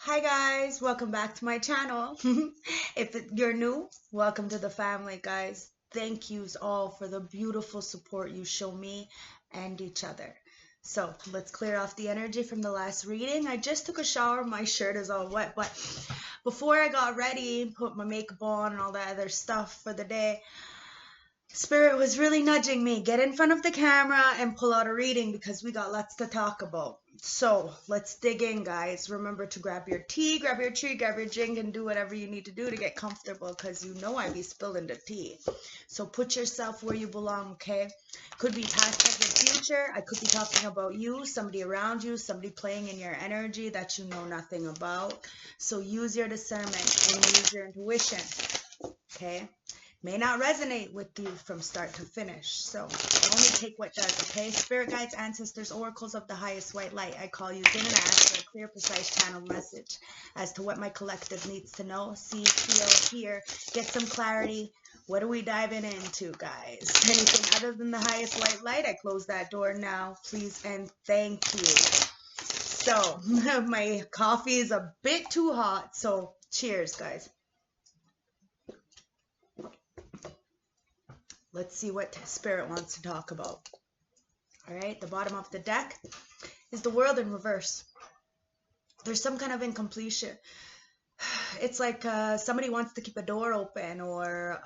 Hi guys, welcome back to my channel. You're new, welcome to the family, guys. Thank yous all for the beautiful support you show me and each other. So let's clear off the energy from the last reading. I just took a shower, my shirt is all wet, but before I got ready, put my makeup on and all that other stuff for the day, Spirit was really nudging me, get in front of the camera and pull out a reading because we got lots to talk about. So let's dig in, guys. Remember to grab your tea, grab your tree, grab your drink, and do whatever you need to do to get comfortable because you know I be spilling the tea. So put yourself where you belong, okay? Could be past, present, future. I could be talking about you, somebody around you, somebody playing in your energy that you know nothing about. So use your discernment and use your intuition, okay? May not resonate with you from start to finish, so only take what does, okay? Spirit guides, ancestors, oracles of the highest white light, I call you in and ask for a clear, precise channel message as to what my collective needs to know, see, feel, hear, get some clarity. What are we diving into, guys? Anything other than the highest white light, I close that door now, please and thank you. So, my coffee is a bit too hot, so cheers, guys. Let's see what Spirit wants to talk about. All right, the bottom of the deck is the world in reverse. There's some kind of incompletion. It's like somebody wants to keep a door open, or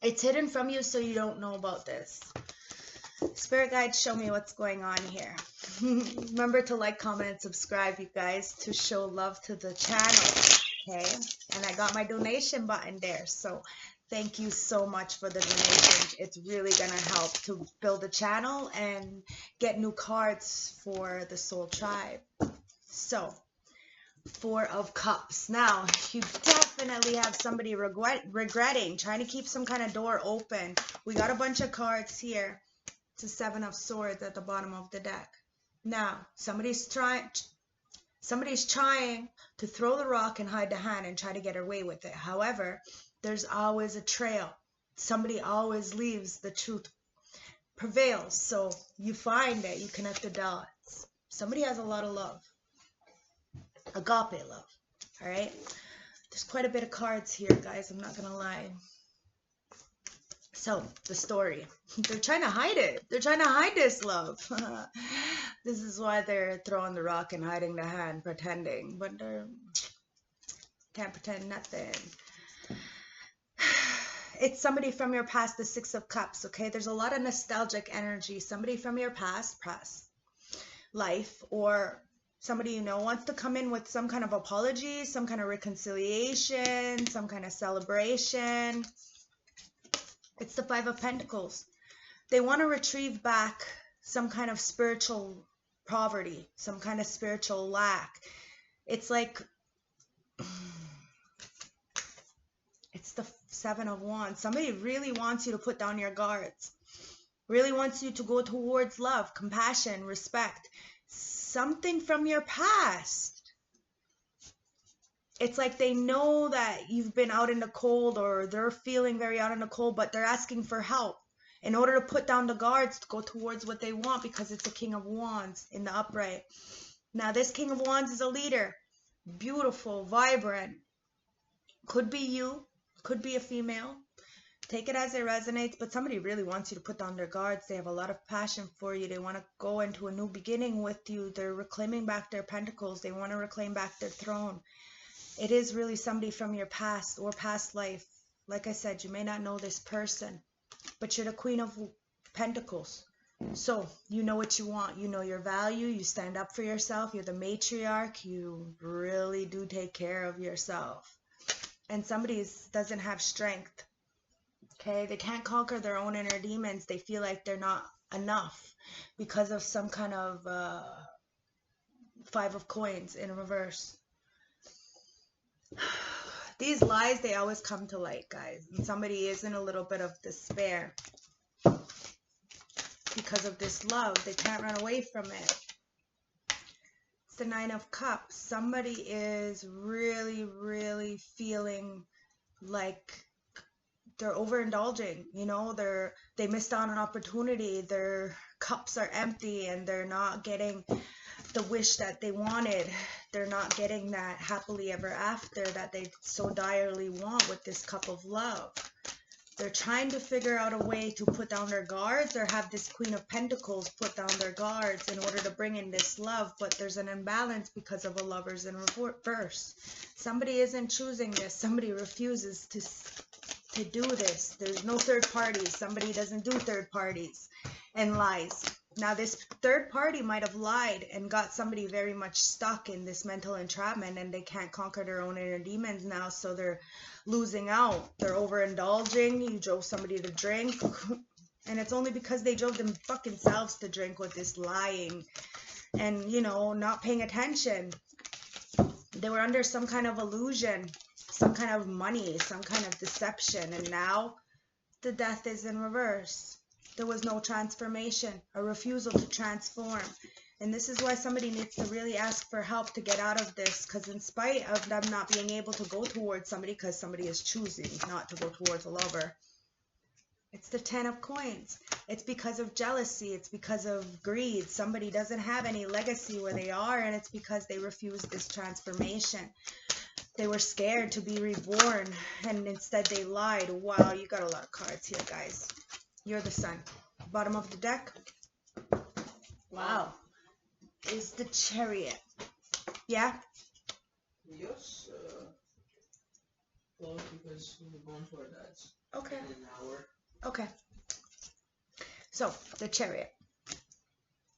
it's hidden from you so you don't know about this. Spirit guides, show me what's going on here. Remember to like, comment, and subscribe, you guys, to show love to the channel. Okay, and I got my donation button there, so thank you so much for the donations. It's really gonna help to build the channel and get new cards for the Soul Tribe. So, Four of Cups. Now, you definitely have somebody regretting, trying to keep some kind of door open. We got a bunch of cards here. It's a Seven of Swords at the bottom of the deck. Now, somebody's trying to throw the rock and hide the hand and try to get away with it. However, there's always a trail. Somebody always leaves. The truth prevails. So you find it. You connect the dots. Somebody has a lot of love. Agape love. All right? There's quite a bit of cards here, guys. I'm not going to lie. So, the story. They're trying to hide it. They're trying to hide this love. This is why they're throwing the rock and hiding the hand, pretending. But they can't pretend nothing. It's somebody from your past, the Six of Cups, okay? There's a lot of nostalgic energy. Somebody from your past life, or somebody you know wants to come in with some kind of apology, some kind of reconciliation, some kind of celebration. It's the Five of Pentacles. They want to retrieve back some kind of spiritual poverty, some kind of spiritual lack. It's like, it's the Seven of Wands. Somebody really wants you to put down your guards, really wants you to go towards love, compassion, respect, something from your past. It's like they know that you've been out in the cold, or they're feeling very out in the cold, but they're asking for help in order to put down the guards to go towards what they want, because it's a King of Wands in the upright. Now, this King of Wands is a leader. Beautiful, vibrant. Could be you. Could be a female. Take it as it resonates, but somebody really wants you to put down their guards. They have a lot of passion for you. They want to go into a new beginning with you. They're reclaiming back their pentacles. They want to reclaim back their throne. It is really somebody from your past or past life. Like I said, you may not know this person, but you're the Queen of Pentacles. So you know what you want. You know your value. You stand up for yourself. You're the matriarch. You really do take care of yourself. And somebody doesn't have strength. Okay? They can't conquer their own inner demons. They feel like they're not enough because of some kind of Five of Coins in reverse. These lies, they always come to light, guys. And somebody is in a little bit of despair because of this love. They can't run away from it. It's the Nine of Cups. Somebody is really, really feeling like they're overindulging. You know, they missed out on an opportunity. Their cups are empty and they're not getting the wish that they wanted. They're not getting that happily ever after that they so direly want with this cup of love. They're trying to figure out a way to put down their guards or have this Queen of Pentacles put down their guards in order to bring in this love, but there's an imbalance because of a Lovers in reverse. Somebody isn't choosing this. Somebody refuses to do this. There's no third parties. Somebody doesn't do third parties and lies. Now, this third party might have lied and got somebody very much stuck in this mental entrapment, and they can't conquer their own inner demons now, so they're losing out. They're overindulging. You drove somebody to drink, and it's only because they drove them fucking selves to drink with this lying and, you know, not paying attention. They were under some kind of illusion, some kind of money, some kind of deception, and now the death is in reverse. There was no transformation, a refusal to transform. And this is why somebody needs to really ask for help to get out of this, because in spite of them not being able to go towards somebody because somebody is choosing not to go towards a lover, it's the 10 of coins. It's because of jealousy. It's because of greed. Somebody doesn't have any legacy where they are, and it's because they refused this transformation. They were scared to be reborn, and instead they lied. Wow, you got a lot of cards here, guys. You're the Sun. Bottom of the deck. Wow. Is the Chariot. Yeah? Yes. Close because we're going to our dad's. Okay. In an hour. Okay. So, the Chariot.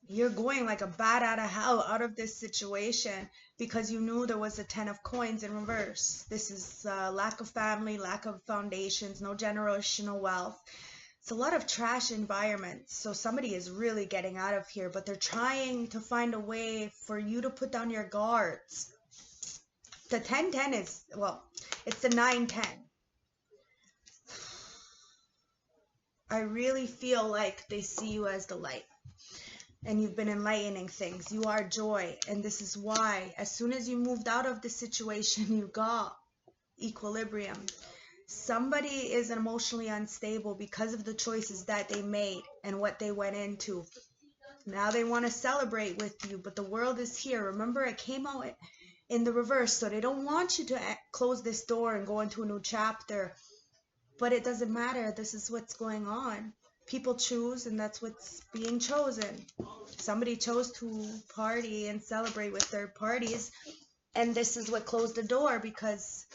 You're going like a bat out of hell out of this situation because you knew there was a 10 of coins in reverse. This is lack of family, lack of foundations, no generational wealth. It's a lot of trash environments. So somebody is really getting out of here, but they're trying to find a way for you to put down your guards. The 10-10 is, well, it's the 9-10. I really feel like they see you as the light. And you've been enlightening things. You are joy. And this is why, as soon as you moved out of this situation, you got equilibrium. Somebody is emotionally unstable because of the choices that they made and what they went into. Now they want to celebrate with you, but the world is here. Remember, it came out in the reverse, so they don't want you to close this door and go into a new chapter. But it doesn't matter. This is what's going on. People choose, and that's what's being chosen. Somebody chose to party and celebrate with third parties, and this is what closed the door, because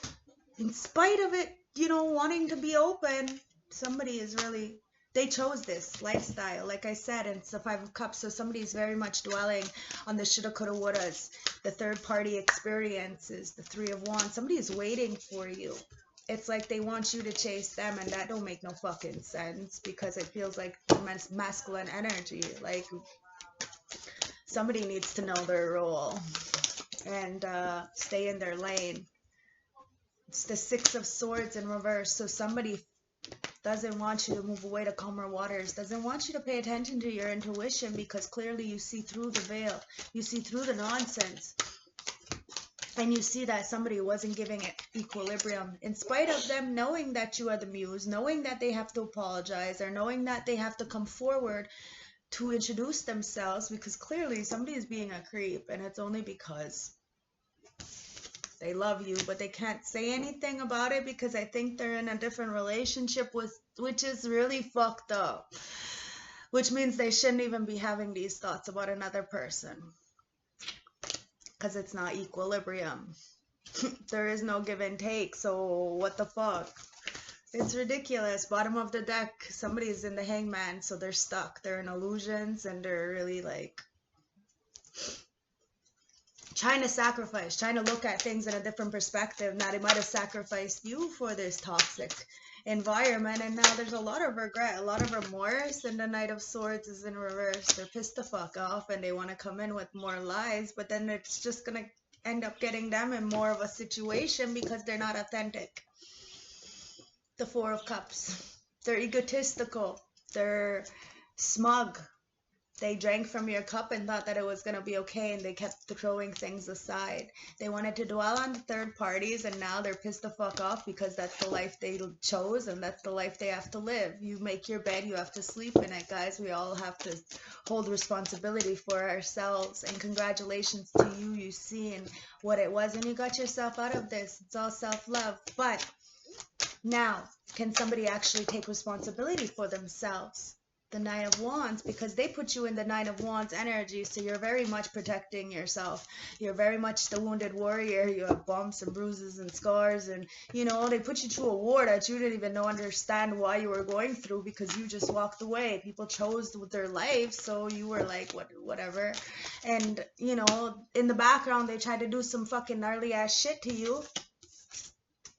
in spite of it, you know, wanting to be open, somebody is really, they chose this lifestyle. Like I said, it's the 5 of Cups, so somebody's very much dwelling on the shoulda, coulda, wouldas, the third party experiences, the 3 of Wands. Somebody is waiting for you. It's like they want you to chase them, and that don't make no fucking sense because it feels like masculine energy. Like somebody needs to know their role and stay in their lane. It's the 6 of Swords in reverse. So somebody doesn't want you to move away to calmer waters, doesn't want you to pay attention to your intuition because clearly you see through the veil. You see through the nonsense. And you see that somebody wasn't giving it equilibrium. In spite of them knowing that you are the muse, knowing that they have to apologize, or knowing that they have to come forward to introduce themselves, because clearly somebody is being a creep, and it's only because they love you, but they can't say anything about it because I think they're in a different relationship with, which is really fucked up. Which means they shouldn't even be having these thoughts about another person. Because it's not equilibrium. There is no give and take, so what the fuck? It's ridiculous. Bottom of the deck, somebody's in the Hangman, so they're stuck. They're in illusions, and they're really like trying to sacrifice, trying to look at things in a different perspective. Now they might have sacrificed you for this toxic environment, and now there's a lot of regret, a lot of remorse, and the Knight of Swords is in reverse. They're pissed the fuck off, and they want to come in with more lies, but then it's just gonna end up getting them in more of a situation because they're not authentic. The 4 of Cups. They're egotistical. They're smug. They drank from your cup and thought that it was going to be okay, and they kept throwing things aside. They wanted to dwell on the third parties, and now they're pissed the fuck off because that's the life they chose and that's the life they have to live. You make your bed, you have to sleep in it, guys. We all have to hold responsibility for ourselves. And congratulations to you. You seen what it was and you got yourself out of this. It's all self-love. But now, can somebody actually take responsibility for themselves? The Nine of Wands, because they put you in the Nine of Wands energy, so you're very much protecting yourself. You're very much the wounded warrior. You have bumps and bruises and scars, and they put you through a war that you didn't even understand why you were going through, because you just walked away. People chose their life, so you were like, whatever. And in the background they tried to do some fucking gnarly ass shit to you,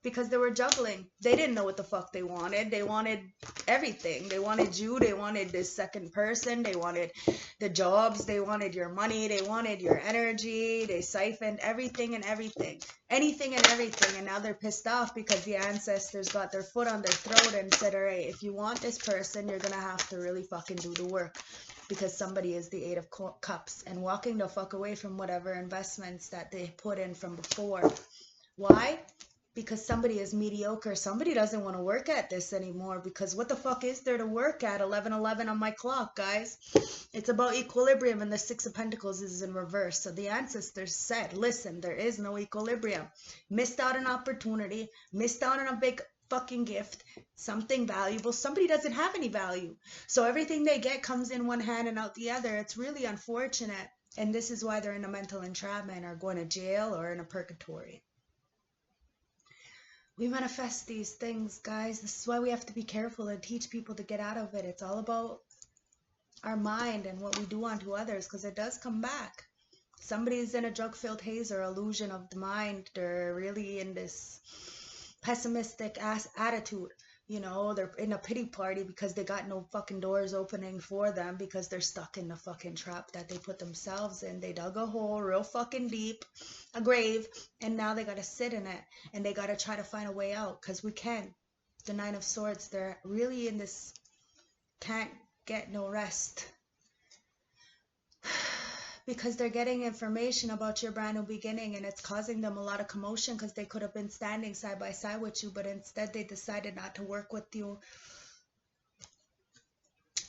because they were juggling. They didn't know what the fuck they wanted. They wanted everything. They wanted you. They wanted this second person. They wanted the jobs. They wanted your money. They wanted your energy. They siphoned everything and everything. Anything and everything. And now they're pissed off because the ancestors got their foot on their throat and said, all right, if you want this person, you're going to have to really fucking do the work. Because somebody is the Eight of Cups and walking the fuck away from whatever investments that they put in from before. Why? Because somebody is mediocre. Somebody doesn't want to work at this anymore, because what the fuck is there to work at? 11:11 on my clock, guys. It's about equilibrium, and the Six of Pentacles is in reverse. So the ancestors said, listen, there is no equilibrium. Missed out an opportunity, missed out on a big fucking gift, something valuable. Somebody doesn't have any value. So everything they get comes in one hand and out the other. It's really unfortunate. And this is why they're in a mental entrapment or going to jail or in a purgatory. We manifest these things, guys. This is why we have to be careful and teach people to get out of it. It's all about our mind and what we do unto others, because it does come back. Somebody's in a drug-filled haze or illusion of the mind. They're really in this pessimistic ass attitude. They're in a pity party because they got no fucking doors opening for them, because they're stuck in the fucking trap that they put themselves in. They dug a hole real fucking deep, a grave, and now they got to sit in it, and they got to try to find a way out, because we can. The Nine of Swords, they're really in this can't get no rest. Because they're getting information about your brand new beginning, and it's causing them a lot of commotion, because they could have been standing side by side with you, but instead they decided not to work with you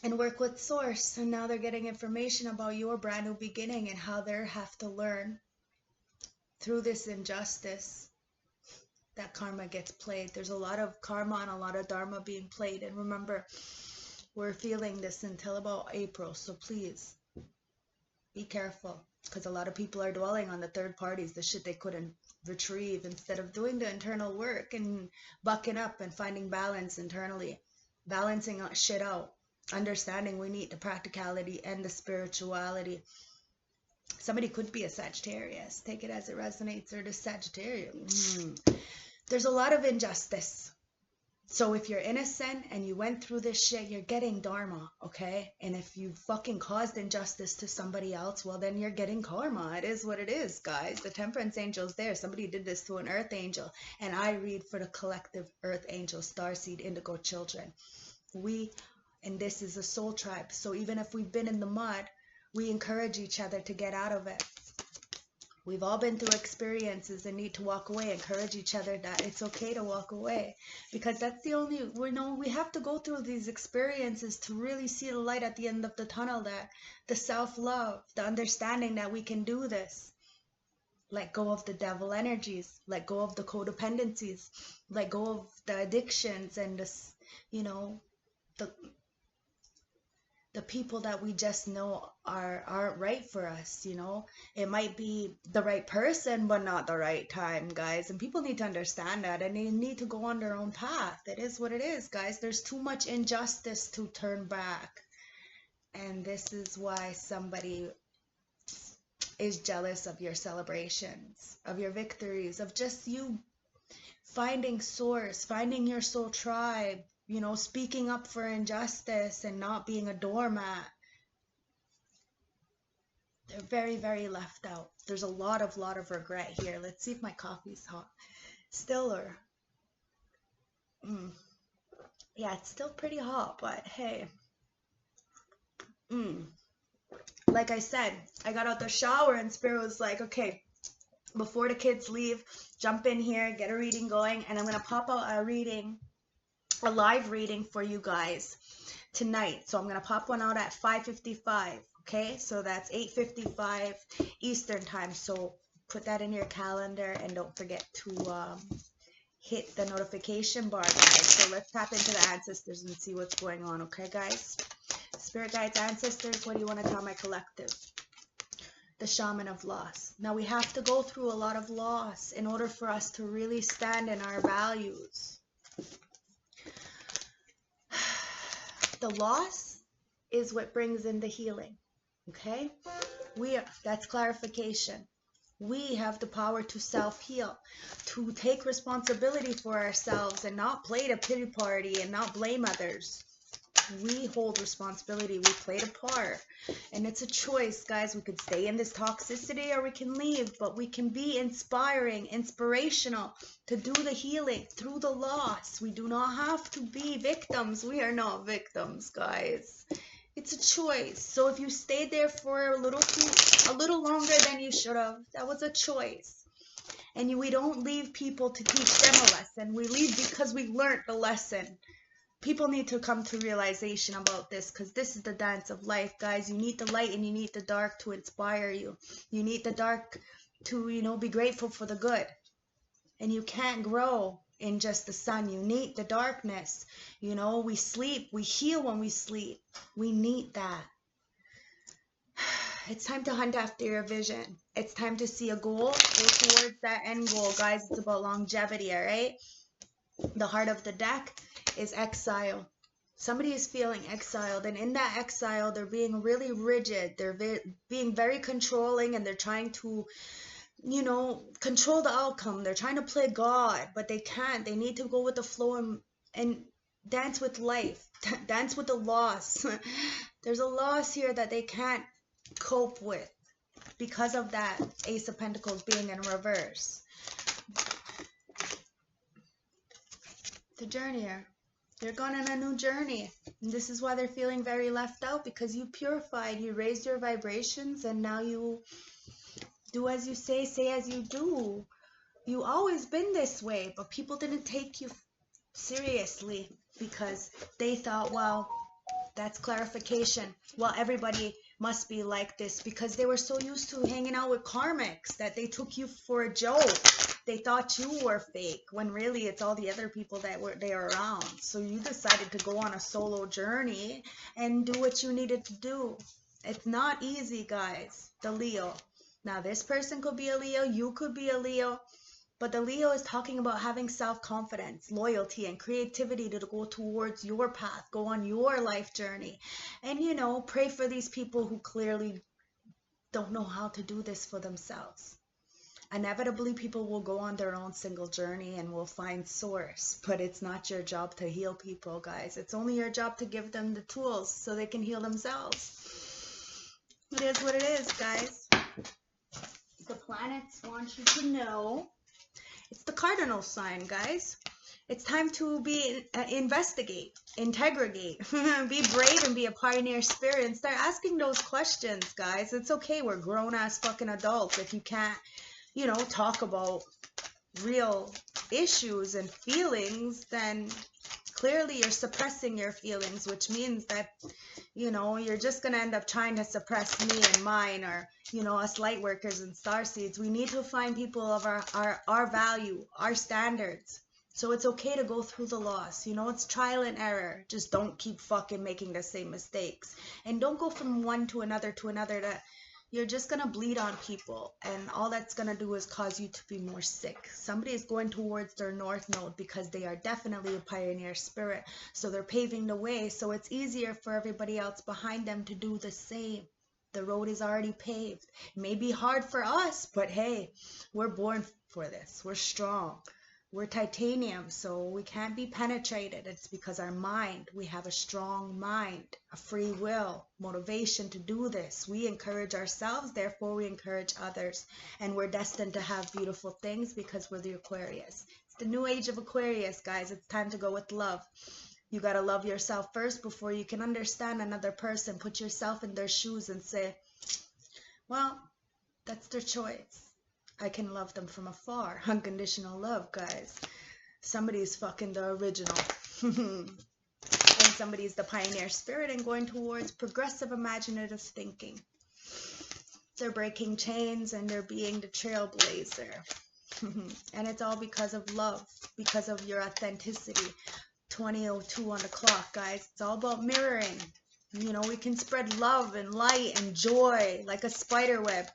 and work with Source. And now they're getting information about your brand new beginning and how they have to learn through this injustice that karma gets played. There's a lot of karma and a lot of dharma being played. And remember, we're feeling this until about April, so please be careful, because a lot of people are dwelling on the third parties, the shit they couldn't retrieve, instead of doing the internal work and bucking up and finding balance internally, balancing shit out, understanding we need the practicality and the spirituality. Somebody could be a Sagittarius. Take it as it resonates, or the Sagittarius. There's a lot of injustice. So if you're innocent and you went through this shit, you're getting dharma, okay? And if you fucking caused injustice to somebody else, well, then you're getting karma. It is what it is, guys. The Temperance Angel's there. Somebody did this to an Earth Angel. And I read for the collective Earth Angel, Starseed, Indigo children. And this is a soul tribe. So even if we've been in the mud, we encourage each other to get out of it. We've all been through experiences and need to walk away. Encourage each other that it's okay to walk away, because that's the only, we have to go through these experiences to really see the light at the end of the tunnel, that the self-love, the understanding that we can do this. Let go of the devil energies, let go of the codependencies, let go of the addictions and this, the people that we just know aren't right for us. It might be the right person, but not the right time, guys. And people need to understand that, and they need to go on their own path. It is what it is, guys. There's too much injustice to turn back. And this is why somebody is jealous of your celebrations, of your victories, of just you finding source, finding your soul tribe, speaking up for injustice and not being a doormat. They're very, very left out. There's a lot of regret here. Let's see if my coffee's hot. Still, or yeah, it's still pretty hot, but hey. Like I said, I got out the shower and Spirit was like, okay, before the kids leave, jump in here, get a reading going, and I'm going to pop out a reading, a live reading for you guys tonight. So I'm going to pop one out at 5:55. Okay, so that's 8:55 Eastern time. So put that in your calendar and don't forget to hit the notification bar, guys. So let's tap into the ancestors and see what's going on. Okay, guys? Spirit guides, ancestors, what do you want to tell my collective? The shaman of loss. Now we have to go through a lot of loss in order for us to really stand in our values. The loss is what brings in the healing. Okay? That's clarification. We have the power to self-heal, to take responsibility for ourselves and not play the pity party and not blame others. We hold responsibility. We played a part. And it's a choice, guys. We could stay in this toxicity or we can leave, but we can be inspiring, inspirational to do the healing through the loss. We do not have to be victims. We are not victims, guys. It's a choice. So if you stayed there for a little longer than you should have, that was a choice. And we don't leave people to teach them a lesson. We leave because we learned the lesson. People need to come to realization about this, because this is the dance of life, guys. You need the light and you need the dark to inspire you. You need the dark to, be grateful for the good. And you can't grow in just the sun. You need the darkness. We sleep. We heal when we sleep. We need that. It's time to hunt after your vision. It's time to see a goal. Go towards that end goal, guys. It's about longevity, all right? The heart of the deck is exile. Somebody is feeling exiled, and in that exile, they're being really rigid. They're being very controlling, and they're trying to, control the outcome. They're trying to play God, but they can't. They need to go with the flow and dance with life, dance with the loss. There's a loss here that they can't cope with because of that Ace of Pentacles being in reverse. The journeyer. They're going on a new journey. And this is why they're feeling very left out, because you purified, you raised your vibrations, and now you do as you say as you do. You always been this way, but people didn't take you seriously because they thought, well, that's clarification. Well, everybody must be like this, because they were so used to hanging out with karmics that they took you for a joke. They thought you were fake, when really it's all the other people that were there around. So you decided to go on a solo journey and do what you needed to do. It's not easy, guys. The Leo. Now, this person could be a Leo. You could be a Leo. But the Leo is talking about having self-confidence, loyalty, and creativity to go towards your path, go on your life journey. And, pray for these people who clearly don't know how to do this for themselves. Inevitably, people will go on their own single journey and will find source, but it's not your job to heal people, guys. It's only your job to give them the tools so they can heal themselves. It is what it is, guys. The planets want you to know. It's the cardinal sign, guys. It's time to investigate, integrate, be brave and be a pioneer spirit and start asking those questions, guys. It's okay. We're grown-ass fucking adults. If you can't, talk about real issues and feelings, then clearly you're suppressing your feelings, which means that, you're just going to end up trying to suppress me and mine, or, us light workers and starseeds. We need to find people of our value, our standards. So it's okay to go through the loss. It's trial and error. Just don't keep fucking making the same mistakes. And don't go from one to another that you're just going to bleed on people, and all that's going to do is cause you to be more sick. Somebody is going towards their north node because they are definitely a pioneer spirit. So they're paving the way, so it's easier for everybody else behind them to do the same. The road is already paved. It may be hard for us, but hey, we're born for this. We're strong. We're titanium, so we can't be penetrated. It's because our mind, we have a strong mind, a free will, motivation to do this. We encourage ourselves, therefore we encourage others. And we're destined to have beautiful things because we're the Aquarius. It's the new age of Aquarius, guys. It's time to go with love. You got to love yourself first before you can understand another person. Put yourself in their shoes and say, well, that's their choice. I can love them from afar. Unconditional love, guys. Somebody's fucking the original. And somebody's the pioneer spirit and going towards progressive imaginative thinking. They're breaking chains and they're being the trailblazer. And it's all because of love, because of your authenticity. 20:02 on the clock, guys. It's all about mirroring. You know, we can spread love and light and joy like a spider web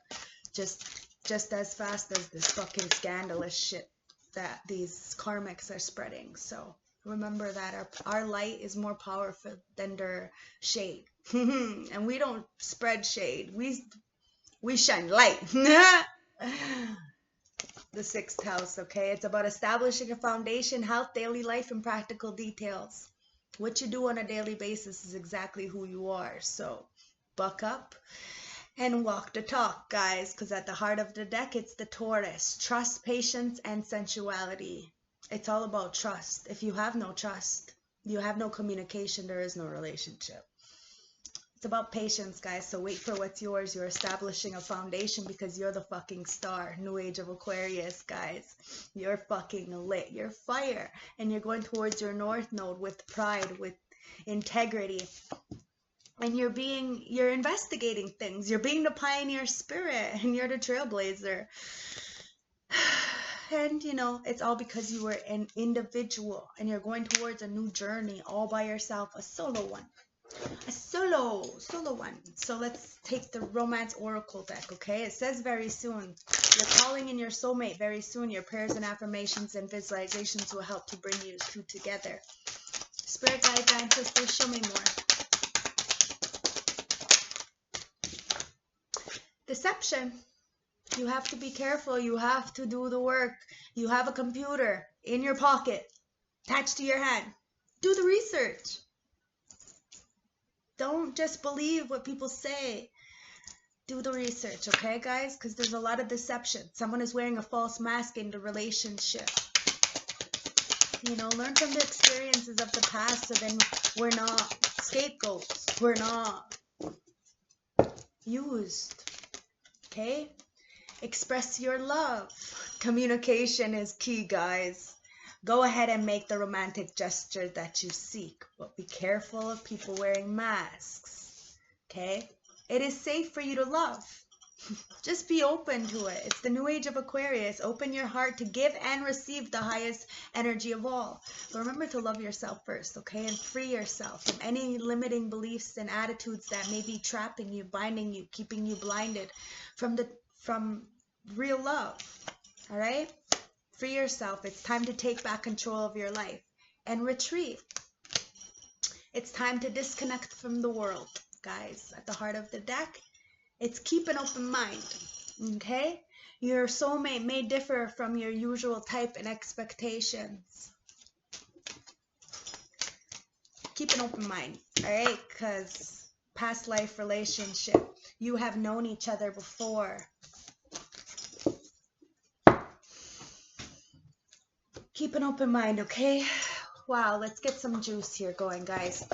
just as fast as this fucking scandalous shit that these karmics are spreading. So remember that our light is more powerful than their shade. And we don't spread shade. We shine light. The sixth house, okay? It's about establishing a foundation, health, daily life, and practical details. What you do on a daily basis is exactly who you are. So buck up and walk the talk, guys, because at the heart of the deck, it's the Taurus. Trust, patience, and sensuality. It's all about trust. If you have no trust, you have no communication, there is no relationship. It's about patience, guys. So wait for what's yours. You're establishing a foundation because you're the fucking star. New age of Aquarius, guys. You're fucking lit. You're fire. And you're going towards your north node with pride, with integrity. And you're investigating things. You're being the pioneer spirit and you're the trailblazer. And you know, it's all because you were an individual and you're going towards a new journey all by yourself, a solo one. A solo one. So let's take the romance oracle deck, okay? It says very soon. You're calling in your soulmate very soon. Your prayers and affirmations and visualizations will help to bring you two together. Spirit guides, ancestors, show me more. Deception. You have to be careful. You have to do the work. You have a computer in your pocket, attached to your hand. Do the research. Don't just believe what people say. Do the research, okay, guys? Because there's a lot of deception. Someone is wearing a false mask in the relationship. You know, learn from the experiences of the past so then we're not scapegoats. We're not used, okay? Express your love. Communication is key, guys. Go ahead and make the romantic gesture that you seek, but be careful of people wearing masks, okay? It is safe for you to love. Just be open to it. It's the new age of Aquarius. Open your heart to give and receive the highest energy of all. But remember to love yourself first, okay? And free yourself from any limiting beliefs and attitudes that may be trapping you, binding you, keeping you blinded from real love, all right? Free yourself. It's time to take back control of your life and retreat. It's time to disconnect from the world, guys. At the heart of the deck, it's keep an open mind, okay? Your soulmate may differ from your usual type and expectations. Keep an open mind, all right? Because past life relationship, you have known each other before. Keep an open mind, okay? Wow, let's get some juice here going, guys.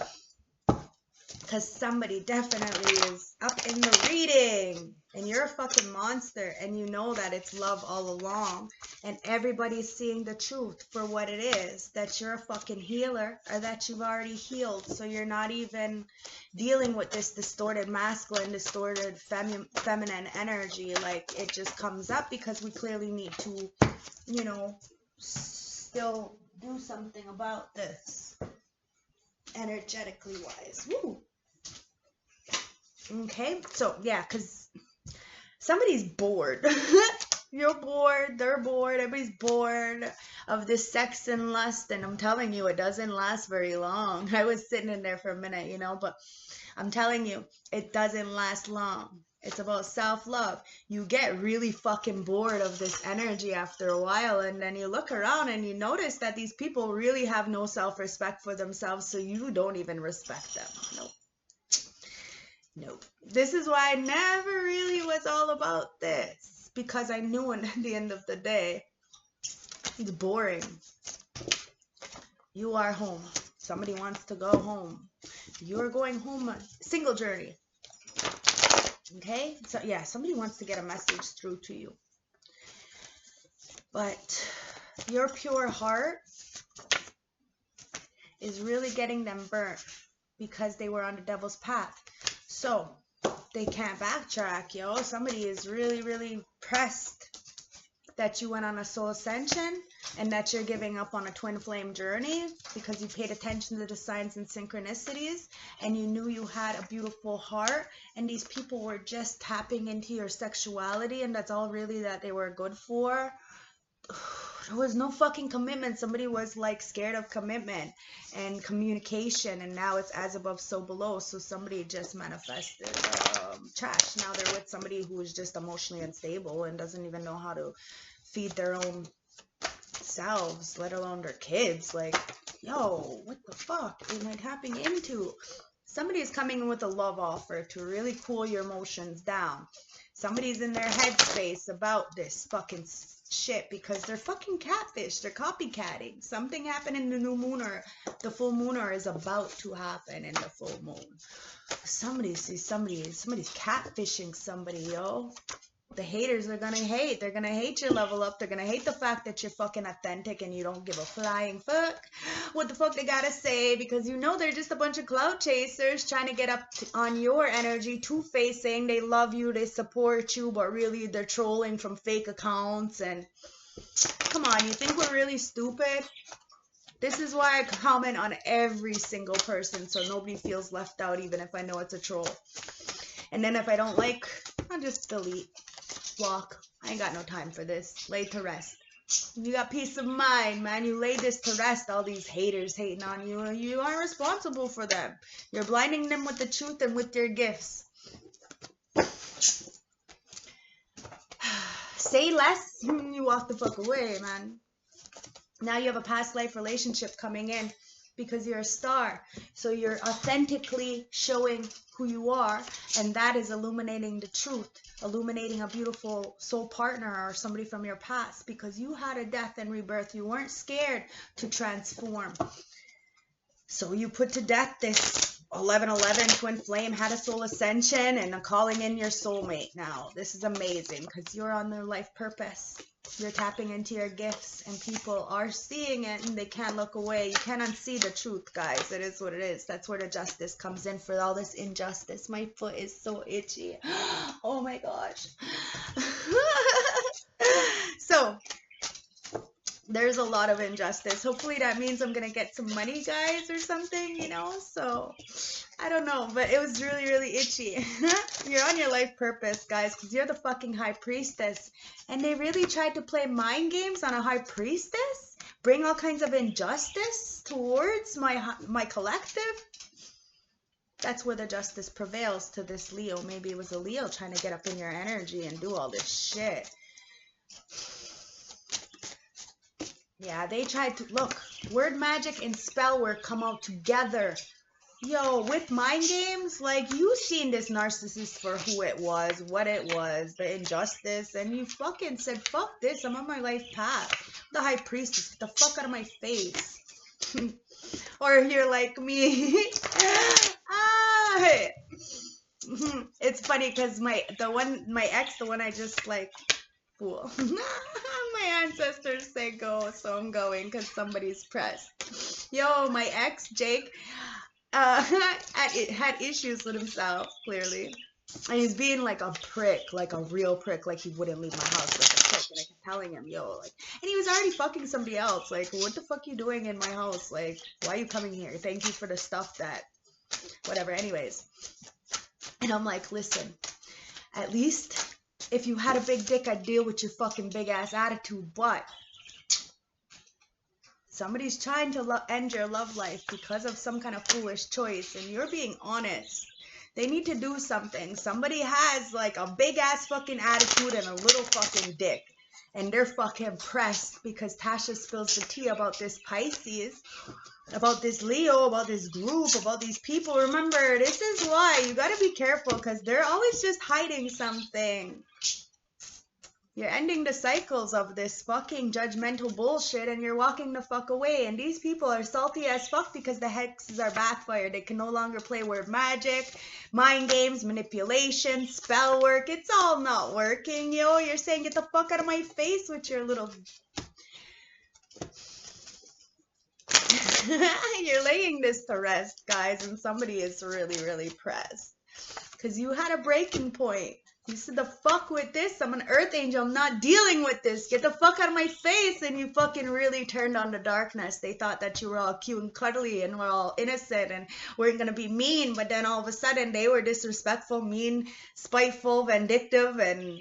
Because somebody definitely is up in the reading. And you're a fucking monster. And you know that it's love all along. And everybody's seeing the truth for what it is. That you're a fucking healer. Or that you've already healed. So you're not even dealing with this distorted masculine, distorted feminine energy. Like, it just comes up because we clearly need to, you know, still do something about this energetically wise. Woo. Okay, so yeah, because somebody's bored. You're bored, they're bored, everybody's bored of this sex and lust, and I'm telling you, it doesn't last very long. I was sitting in there for a minute, you know, but I'm telling you, it doesn't last long. It's about self-love. You get really fucking bored of this energy after a while, and then you look around and you notice that these people really have no self-respect for themselves, so you don't even respect them. Nope. This is why I never really was all about this, because I knew at the end of the day, it's boring. You are home. Somebody wants to go home. You're going home, single journey. Okay? So yeah, somebody wants to get a message through to you. But your pure heart is really getting them burnt because they were on the devil's path. So they can't backtrack, yo. Somebody is really, really pressed that you went on a soul ascension and that you're giving up on a twin flame journey because you paid attention to the signs and synchronicities and you knew you had a beautiful heart and these people were just tapping into your sexuality and that's all really that they were good for. There was no fucking commitment. Somebody was like scared of commitment and communication, and now it's as above so below. So somebody just manifested trash. Now they're with somebody who is just emotionally unstable and doesn't even know how to feed their own selves, let alone their kids. Like, yo, what the fuck am I tapping into? Somebody is coming in with a love offer to really cool your emotions down. Somebody's in their headspace about this fucking shit because they're fucking catfish. They're copycatting. Something happened in the new moon or the full moon or is about to happen in the full moon. Somebody's catfishing somebody, yo. The haters are gonna hate. They're gonna hate your level up. They're gonna hate the fact that you're fucking authentic and you don't give a flying fuck what the fuck they gotta say because you know they're just a bunch of clout chasers trying to get up on your energy, two-faced, saying they love you, they support you, but really they're trolling from fake accounts. And come on, you think we're really stupid? This is why I comment on every single person so nobody feels left out even if I know it's a troll. And then if I don't like, I'll just delete. Block. I ain't got no time for this. Lay to rest. You got peace of mind, man. You lay this to rest. All these haters hating on you. You aren't responsible for them. You're blinding them with the truth and with your gifts. Say less. You walk the fuck away, man. Now you have a past life relationship coming in because you're a star. So you're authentically showing who you are, and that is illuminating the truth, illuminating a beautiful soul partner or somebody from your past because you had a death and rebirth. You weren't scared to transform. So you put to death this 1111 twin flame, had a soul ascension, and calling in your soulmate now. This is amazing because you're on their life purpose. You're tapping into your gifts and people are seeing it and they can't look away. You can't unsee the truth, guys. It is what it is. That's where the justice comes in for all this injustice. My foot is so itchy. Oh my gosh. So there's a lot of injustice. Hopefully that means I'm gonna get some money, guys, or something, you know. So I don't know, but it was really, really itchy. You're on your life purpose, guys, because you're the fucking high priestess. And they really tried to play mind games on a high priestess, bring all kinds of injustice towards my collective. That's where the justice prevails to this Leo. Maybe it was a Leo trying to get up in your energy and do all this shit. Yeah, they tried to, look, word magic and spell work come out together. Yo, with mind games, like, you seen this narcissist for who it was, what it was, the injustice, and you fucking said, fuck this, I'm on my life path. The high priestess, get the fuck out of my face. Or you're like me. It's funny because my ex, the one I just like, fool. My ancestors say go, so I'm going because somebody's pressed. Yo, my ex, Jake, had issues with himself, clearly. And he's being like a prick, like a real prick, like he wouldn't leave my house like a prick. And I kept telling him, yo, like, and he was already fucking somebody else. Like, what the fuck you doing in my house? Like, why are you coming here? Thank you for the stuff that, whatever. Anyways. And I'm like, listen, at least if you had a big dick, I'd deal with your fucking big ass attitude. But somebody's trying to end your love life because of some kind of foolish choice, and you're being honest. They need to do something. Somebody has like a big ass fucking attitude and a little fucking dick, and they're fucking pressed because Tasha spills the tea about this Pisces, about this Leo, about this group, about these people. Remember, this is why you gotta be careful because they're always just hiding something. You're ending the cycles of this fucking judgmental bullshit and you're walking the fuck away. And these people are salty as fuck because the hexes are backfired. They can no longer play word magic, mind games, manipulation, spell work. It's all not working, yo. You're saying get the fuck out of my face with your little... You're laying this to rest, guys, and somebody is really, really pressed. Because you had a breaking point. You said, the fuck with this? I'm an earth angel. I'm not dealing with this. Get the fuck out of my face. And you fucking really turned on the darkness. They thought that you were all cute and cuddly and were all innocent and weren't going to be mean. But then all of a sudden they were disrespectful, mean, spiteful, vindictive, and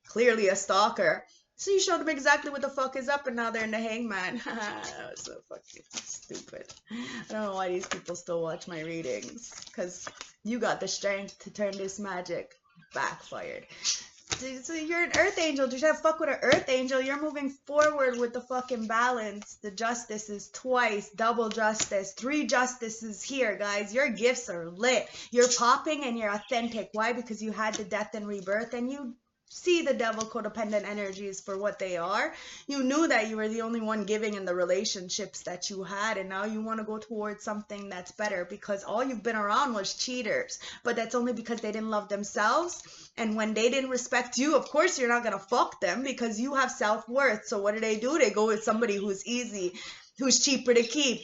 clearly a stalker. So you showed them exactly what the fuck is up, and now they're in the hangman. That was so fucking stupid. I don't know why these people still watch my readings, because you got the strength to turn this magic backfired. So you're an earth angel. You're trying to fuck with an earth angel. You're moving forward with the fucking balance. The justice is twice, double justice, 3 justices here, guys. Your gifts are lit. You're popping and you're authentic. Why? Because you had the death and rebirth, and you see the devil codependent energies for what they are. You knew that you were the only one giving in the relationships that you had, and now you want to go towards something that's better because all you've been around was cheaters. But that's only because they didn't love themselves, and when they didn't respect you, of course you're not gonna fuck them because you have self-worth. So what do? They go with somebody who's easy, who's cheaper to keep,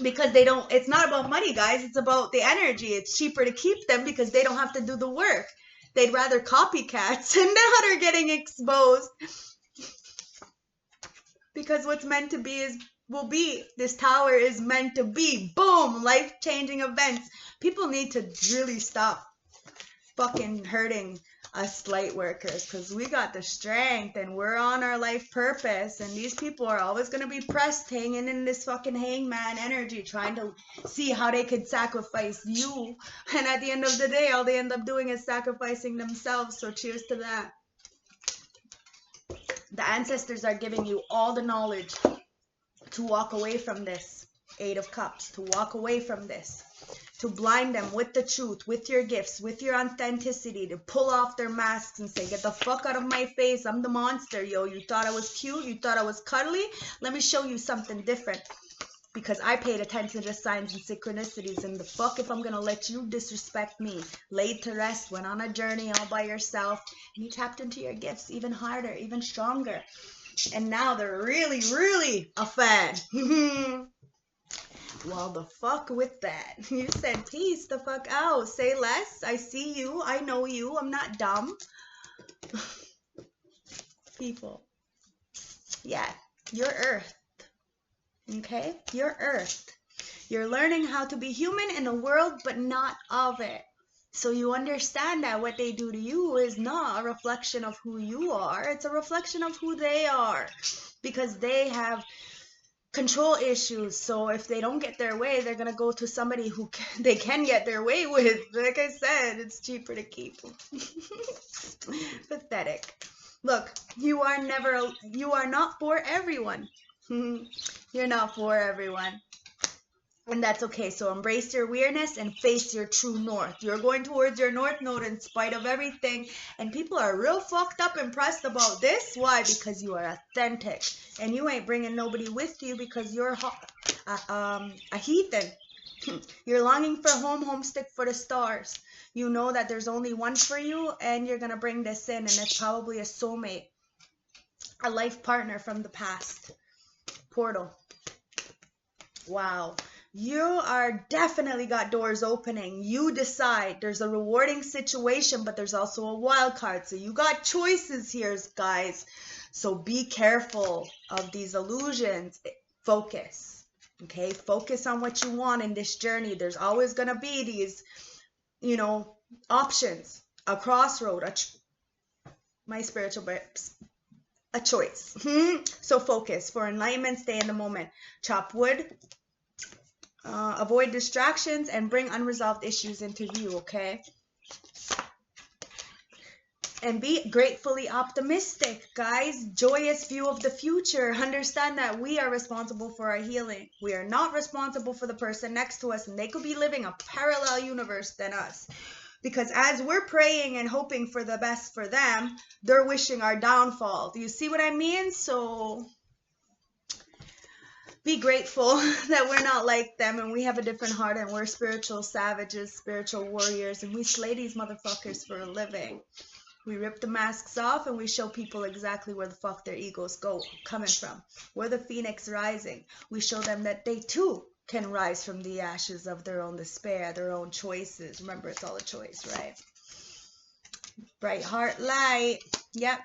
because they don't... It's not about money, guys. It's about the energy. It's cheaper to keep them because they don't have to do the work. They'd rather copycats, and now they're getting exposed. Because what's meant to be will be. This tower is meant to be. Boom! Life-changing events. People need to really stop fucking hurting us light workers, because we got the strength and we're on our life purpose, and these people are always going to be pressed, hanging in this fucking hangman energy, trying to see how they could sacrifice you, and at the end of the day all they end up doing is sacrificing themselves. So cheers to that. The ancestors are giving you all the knowledge to walk away from this 8 of Cups, to walk away from this, to blind them with the truth, with your gifts, with your authenticity, to pull off their masks and say, get the fuck out of my face. I'm the monster, yo. You thought I was cute? You thought I was cuddly? Let me show you something different. Because I paid attention to signs and synchronicities, and the fuck if I'm gonna let you disrespect me. Laid to rest, went on a journey all by yourself, and you tapped into your gifts even harder, even stronger. And now they're really, really a fan. Well, the fuck with that. You said, peace the fuck out. Say less. I see you. I know you. I'm not dumb. People. Yeah, you're Earth. Okay? You're Earth. You're learning how to be human in the world, but not of it. So you understand that what they do to you is not a reflection of who you are. It's a reflection of who they are. Because they have control issues. So if they don't get their way, they're gonna go to somebody who they can get their way with. Like I said, it's cheaper to keep. Pathetic. Look, you are not for everyone. You're not for everyone, and that's okay. So embrace your weirdness and face your true north. You're going towards your north node in spite of everything, and people are real fucked up impressed about this. Why? Because you are authentic, and you ain't bringing nobody with you because you're a heathen. You're longing for home, homesick for the stars. You know that there's only one for you, and you're gonna bring this in, and it's probably a soulmate, a life partner from the past. Portal. Wow. You are definitely got doors opening. You decide. There's a rewarding situation, but there's also a wild card. So you got choices here, guys. So be careful of these illusions. Focus. Okay? Focus on what you want in this journey. There's always going to be these, options. A crossroad. My spiritual burps. A choice. So focus. For enlightenment, stay in the moment. Chop wood. Avoid distractions and bring unresolved issues into view, okay? And be gratefully optimistic, guys. Joyous view of the future. Understand that we are responsible for our healing. We are not responsible for the person next to us, and they could be living a parallel universe than us. Because as we're praying and hoping for the best for them, they're wishing our downfall. Do you see what I mean? So be grateful that we're not like them and we have a different heart and we're spiritual savages, spiritual warriors, and we slay these motherfuckers for a living. We rip the masks off and we show people exactly where the fuck their egos coming from. We're the phoenix rising. We show them that they too can rise from the ashes of their own despair, their own choices. Remember, it's all a choice, right? Bright heart light. Yep.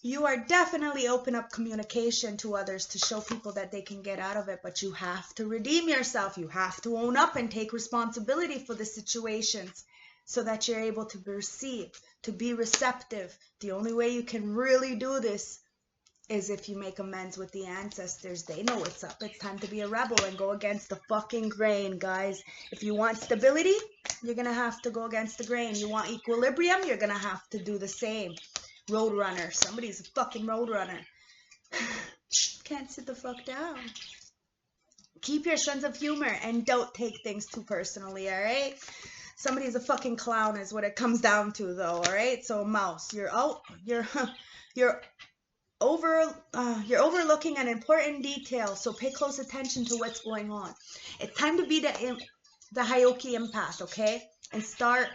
You are definitely open up communication to others to show people that they can get out of it, but you have to redeem yourself. You have to own up and take responsibility for the situations so that you're able to perceive, to be receptive. The only way you can really do this is if you make amends with the ancestors. They know what's up. It's time to be a rebel and go against the fucking grain, guys. If you want stability, you're gonna have to go against the grain. You want equilibrium, you're gonna have to do the same. Roadrunner. Somebody's a fucking roadrunner. Can't sit the fuck down. Keep your sense of humor and don't take things too personally, alright? Somebody's a fucking clown is what it comes down to, though, alright? So, mouse, you're overlooking an important detail, so pay close attention to what's going on. It's time to be the Hyoki empath, okay? And start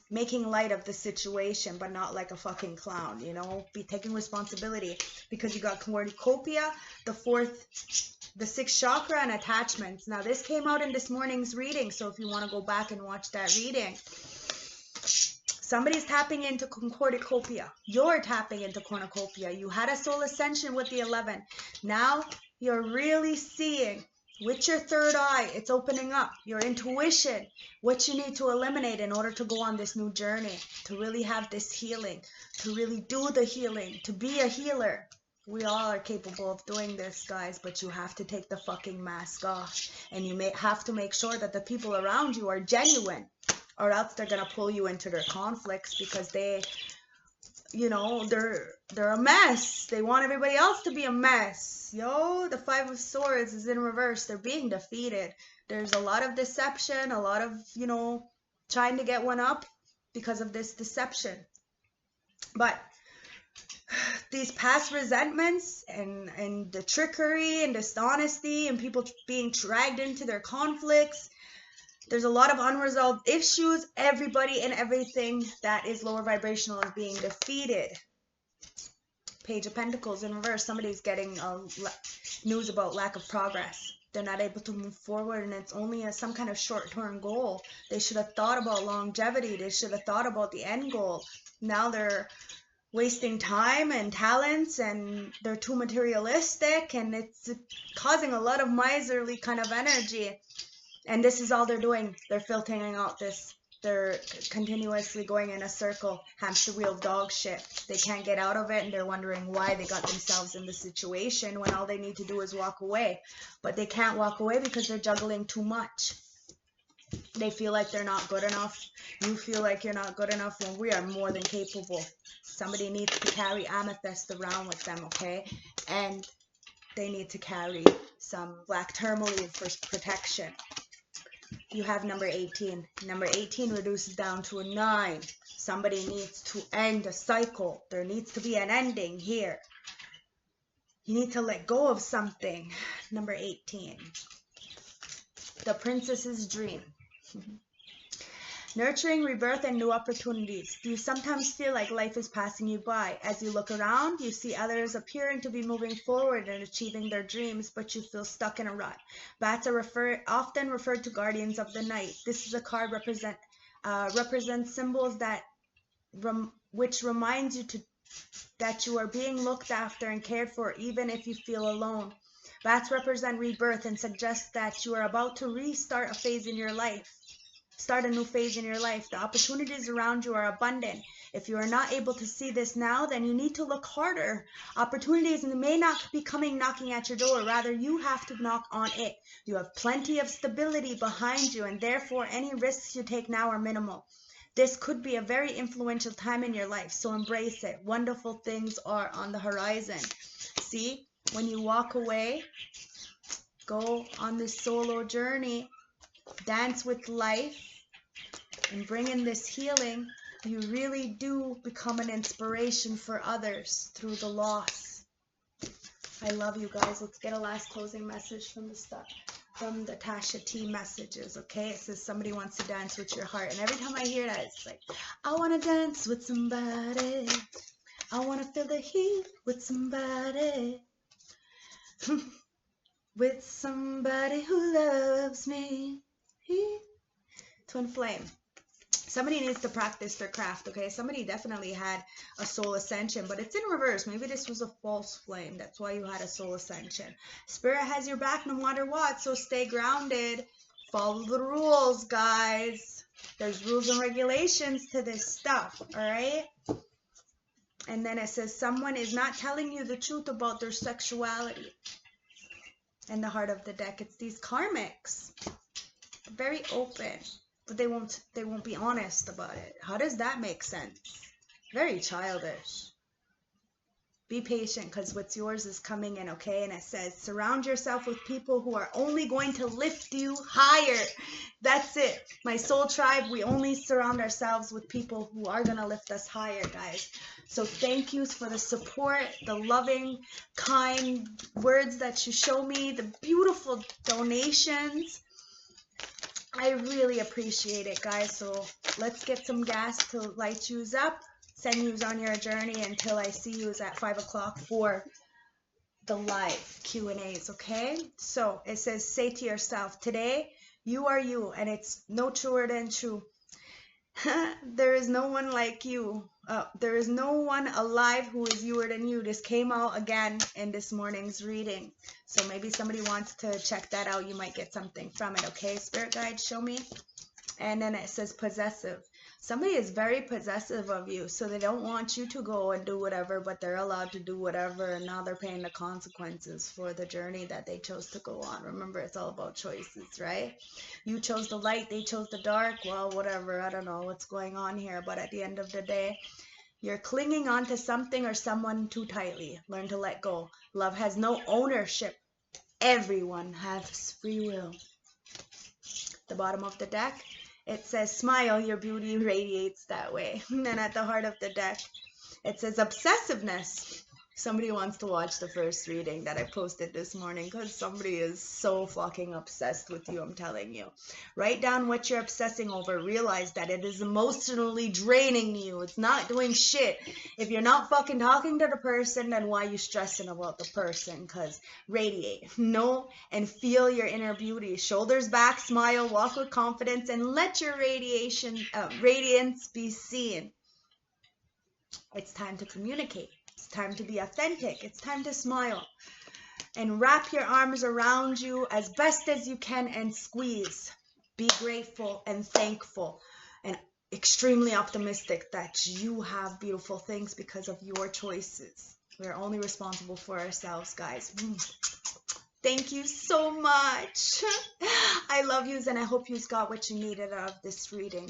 making light of the situation, but not like a fucking clown, you know? Be taking responsibility, because you got cornucopia, the sixth chakra, and attachments. Now, this came out in this morning's reading, so if you want to go back and watch that reading, somebody's tapping into cornucopia. You're tapping into cornucopia. You had a soul ascension with the 11. Now, you're really seeing with your third eye. It's opening up your intuition, what you need to eliminate in order to go on this new journey, to really have this healing, to really do the healing, to be a healer. We all are capable of doing this, guys, but you have to take the fucking mask off, and you may have to make sure that the people around you are genuine, or else they're gonna pull you into their conflicts, because they, you know, they're a mess. They want everybody else to be a mess. Yo, the Five of Swords is in reverse. They're being defeated. There's a lot of deception, a lot of, you know, trying to get one up because of this deception. But these past resentments and the trickery and dishonesty and people being dragged into their conflicts, there's a lot of unresolved issues. Everybody and everything that is lower vibrational is being defeated. Page of Pentacles in reverse. Somebody's getting news about lack of progress. They're not able to move forward, and it's only some kind of short-term goal. They should have thought about longevity. They should have thought about the end goal. Now they're wasting time and talents, and they're too materialistic, and it's causing a lot of miserly kind of energy. And this is all they're doing. They're filtering out this. They're continuously going in a circle, hamster wheel dog shit. They can't get out of it, and they're wondering why they got themselves in this situation when all they need to do is walk away. But they can't walk away because they're juggling too much. They feel like they're not good enough. You feel like you're not good enough when we are more than capable. Somebody needs to carry amethyst around with them, okay? And they need to carry some black tourmaline for protection. You have number 18. Number 18 reduces down to a 9. Somebody needs to end a cycle. There needs to be an ending here. You need to let go of something. Number 18. The Princess's Dream. Nurturing rebirth and new opportunities. Do you sometimes feel like life is passing you by? As you look around, you see others appearing to be moving forward and achieving their dreams, but you feel stuck in a rut. Bats are often referred to guardians of the night. This is a card represents symbols that which reminds you that you are being looked after and cared for, even if you feel alone. Bats represent rebirth and suggest that you are about to restart a phase in your life. Start a new phase in your life. The opportunities around you are abundant. If you are not able to see this now, then you need to look harder. Opportunities may not be coming knocking at your door. Rather, you have to knock on it. You have plenty of stability behind you, and therefore any risks you take now are minimal. This could be a very influential time in your life, so embrace it. Wonderful things are on the horizon. See, when you walk away, go on this solo journey, dance with life, And bringing this healing, you really do become an inspiration for others through the loss. I love you guys. Let's get a last closing message from the stuff. From the Tasha T messages, okay? It says somebody wants to dance with your heart. And every time I hear that, it's like, I want to dance with somebody. I want to feel the heat with somebody. With somebody who loves me. Twin flame. Somebody needs to practice their craft, okay? Somebody definitely had a soul ascension, but it's in reverse. Maybe this was a false flame. That's why you had a soul ascension. Spirit has your back no matter what, so stay grounded. Follow the rules, guys. There's rules and regulations to this stuff, all right? And then it says someone is not telling you the truth about their sexuality. In the heart of the deck, it's these karmics. Very open. But they won't be honest about it. How does that make sense? Very childish. Be patient, because what's yours is coming in, okay? And it says, surround yourself with people who are only going to lift you higher. That's it. My soul tribe, we only surround ourselves with people who are going to lift us higher, guys. So thank you for the support, the loving, kind words that you show me, the beautiful donations. I really appreciate it, guys. So let's get some gas to light yous up. Send yous on your journey until I see yous at 5 o'clock for the live Q&As, okay? So it says, say to yourself, today you are you, and it's no truer than true. There is no one like you. There is no one alive who is youer than you. This came out again in this morning's reading. So maybe somebody wants to check that out. You might get something from it, okay? Spirit guide, show me. And then it says possessive. Somebody is very possessive of you, so they don't want you to go and do whatever, but they're allowed to do whatever, and now they're paying the consequences for the journey that they chose to go on. Remember, it's all about choices, right? You chose the light, they chose the dark. Well, whatever, I don't know what's going on here, but at the end of the day, you're clinging on to something or someone too tightly. Learn to let go. Love has no ownership. Everyone has free will. The bottom of the deck, it says, smile, your beauty radiates that way. And then at the heart of the deck, it says obsessiveness. Somebody wants to watch the first reading that I posted this morning, because somebody is so fucking obsessed with you, I'm telling you. Write down what you're obsessing over. Realize that it is emotionally draining you. It's not doing shit. If you're not fucking talking to the person, then why are you stressing about the person? Because radiate. Know and feel your inner beauty. Shoulders back, smile, walk with confidence, and let your radiance be seen. It's time to communicate. It's time to be authentic. It's time to smile. And wrap your arms around you as best as you can and squeeze. Be grateful and thankful and extremely optimistic that you have beautiful things because of your choices. We're only responsible for ourselves, guys. Thank you so much. I love yous, and I hope yous got what you needed out of this reading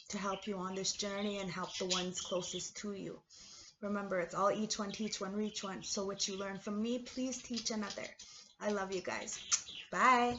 to help you on this journey and help the ones closest to you. Remember, it's all each one, teach one, reach one. So what you learn from me, please teach another. I love you guys. Bye.